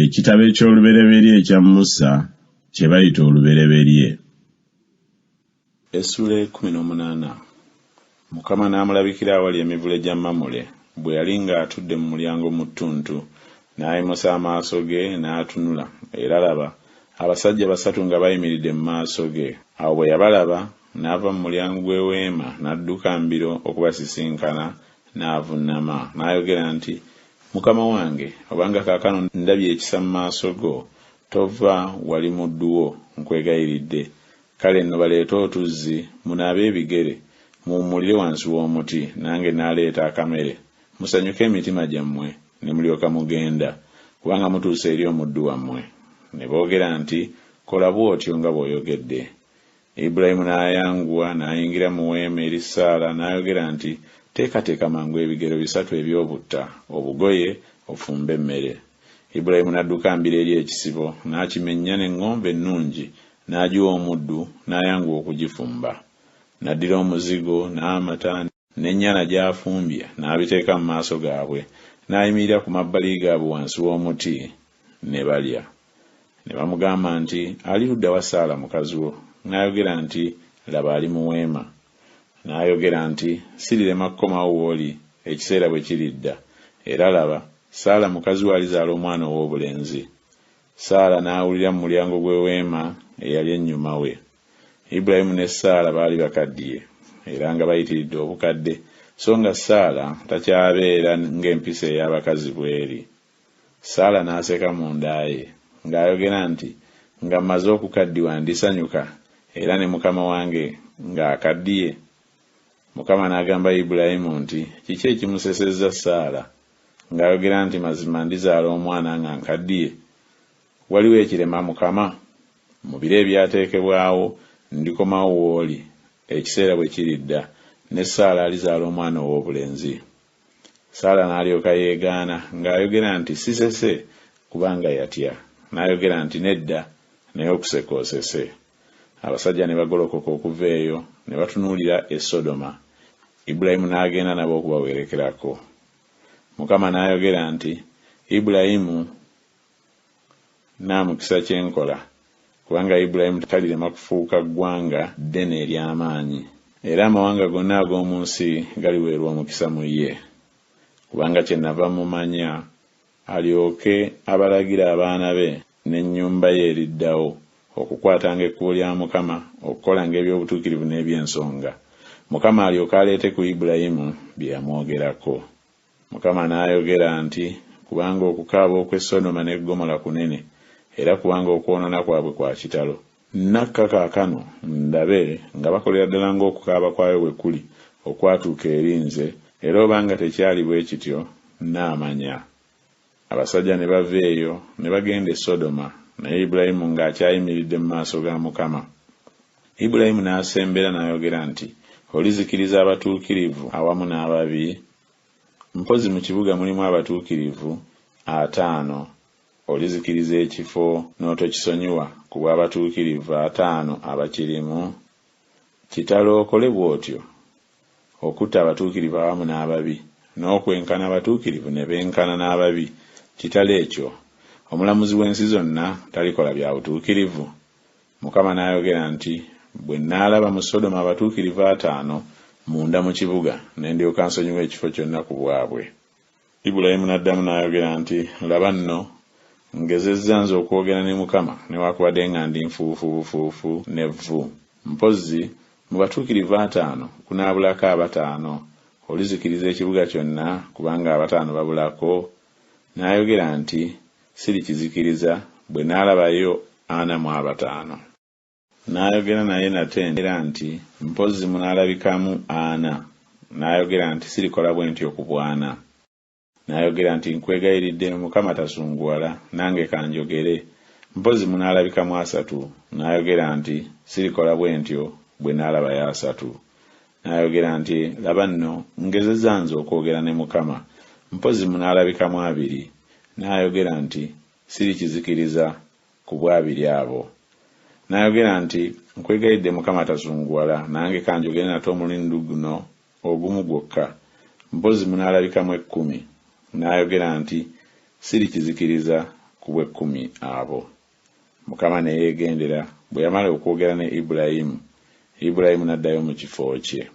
Ekitabo eky'olubereberye ekya Musa kye bayita olubereberye. Essula 18. Mukama n'amulabikira awali emivule gya Mamule bwe yali ng'atudde mu mulyango mu ttuntu, n'ayimusa amaaso ge n'atunula, era laba abasajja 3 nga bayimiridde mu maaso ge. Awo bwe yabalaba n'ava mu mulyango gw'eweema n'adduka mbiro okubasisinkana, n'avunnama n'ayogera nti, Mukama wange, obanga kaakano ndabye ekisa mu maaso go, tova wali muddu wo, nkwegayiridde. Kale nno baleete otuzzi, munaabe ebigere, muwummulire wansi w'omuti, nange n'aleeta akamere. Musanyuke emitima gyammwe, ne mulyoka mugenda, kubanga mutuuse eri omuddu wammwe. Ne boogera nti, kola bw'otyo nga bw'oyogedde. Ibulayimu n'ayanguwa n'ayingira mu weema eri Saala n'ayogera nti, teekateeka mangu ebigero 3 eby'obutta, obugoye, ofumbe emmere. Ibulayimu n'adduka mbira eri ekisibo, n'akimenya n'eŋŋombe ennungi, n'agiwa omuddu, n'ayanguwa okugifumba. N'addira omuzigo, n'amata, n'ennyana gy'afumbye, n'abiteeka mu maaso gaabwe, n'ayimirira ku mabbali gaabwe wansi w'omuti, ne balya. Ne bamugamba nti, ali ludda wa Saala mukazi wo? N'ayogera nti, laba ali mu weema. N'ayogera nti, sirirema kukomawo w'oli, ekiseera bwe kiridda. Era laba, Saala mukazi we alizaala omwana ow'obulenzi. Saala n'awulira mu mulyango gw'eweema eyali ennyuma we. Ibulayimu ne Saala baali bakaddiye, era nga bayitiridde obukadde, so nga Saala takyabeera ng'empisa ey'abakazi bw'eri. Saala n'aseka munda ye, ng'ayogera nti, nga mmaze okukaddiwa ndisanyuka, era ne mukama wange ng'akaddiye. Mukama n'agamba Ibulayimu nti, kiki ekimusesezza Saala? Ng'ayogera nti, mazima ndizaala omwana nga nkaddiye. Waliwo ekirema Mukama? Mu biro ebyateekebwawo ndikomawo w'oli, ekiseera bwe kiridda, ne Saala alizaala omwana ow'obulenzi. Saala n'alyoka yeegaana, ng'ayogera nti, sisese, kubanga yatya. N'ayogera nti, nedda, naye okuseka osese. Abasajja ne bagolokoka okuva eyo, ne batunuulira e Sodoma. Ibulayimu n'agenda nabo okubawerekerako. Mukama n'ayogera nti, Ibulayimu naamukisa kyenkola, kubanga Ibulayimu talirema kufuuka ggwanga ddene ery'amaanyi, era amawanga gonna ag'omu nsi galiweerwa omukisa mu ye. Kubanga kyennava mumanya, alyoke abalagira abaana be n'ennyumba ye eriddawo okukwatanga ekkubo lya Mukama, okukolanga eby'obutuukirivu n'eby'ensonga. Mukama alyoke aleete ku Ibulayimu bye yamwogerako. Mukama n'ayogera nti, kubanga okukaaba okw'e Sodoma ne Ggomola kunene, era kubanga okwonoona kwabwe kwa kitalo. Nakka kaakano ndabe nga bakolera ddala ng'okukaaba kwayo bwe kuli okwatuuka eri nze, era obanga tekyali bwe kityo, naamanya. Abasajja ne bava eyo ne bagenda e Sodoma, naye Ibulayimu ng'akyayimiridde mu maaso ga Mukama. Ibulayimu n'asembera n'ayogera nti, olizikiriza abatuukirivu awamu n'ababi? Mpozi mu kibuga mulimu abatuukirivu 5, olizikiriza ekifo n'otokisonyiwa ku bw'abatuukirivu 5 abakirimu? Kitalo okole bw'otyo, okutta abatuukirivu awamu n'ababi, n'okwenkana abatuukirivu ne benkana n'ababi. Kitalo ekyo, omulamuzi w'ensi zonna talikola bya butuukirivu? Mukama n'ayogera nti, bwe nnaalaba mu Sodoma abatuukirivu 5 munda mu kibuga, ne ndyoka nsonyiwa ekifo kyonna ku bwabwe. Ibulayimu n'addamu n'ayogera nti, laba nno, ngezezza nze okwogera ne Mukama, newaakubadde nga ndi nfuufu n'evvu. Mpozzi mu batuukirivu 5 kunaabulako 5, olizikiriza ekibuga kyonna kubanga 5 babulako? N'ayogera nti, sirikizikiriza bwe naalabayo 4 N'ayogera naye nate era nti, mpozzi munaalabikamu 4. N'ayogera nti, sirikola bwe ntyo ku bwana. N'ayogera nti, nkwegayiridde Mukama tasunguwala, nange kanjogere. Mpozzi munaalabikamu 3. N'ayogera nti, sirikola bwe ntyo bwe naalabayo 3. N'ayogera nti, laba nno, ngezezza nze okwogera ne Mukama. Mpozzi munaalabikamu 2. N'ayogera nti, sirikizikiriza ku bw'2 abo. N'ayogera nti, nkwegayidde Mukama tasunguwala, nange kanjogere nate omulundi guno ogumu gwokka. Mpozzi munaalabikamu 10. N'ayogera nti, sirikizikiriza ku bw'ekkumi abo. Mukama ne yeegendera. Bwe yamala okwogera ne Ibulayimu, Ibulayimu n'addayo mu kifo kye.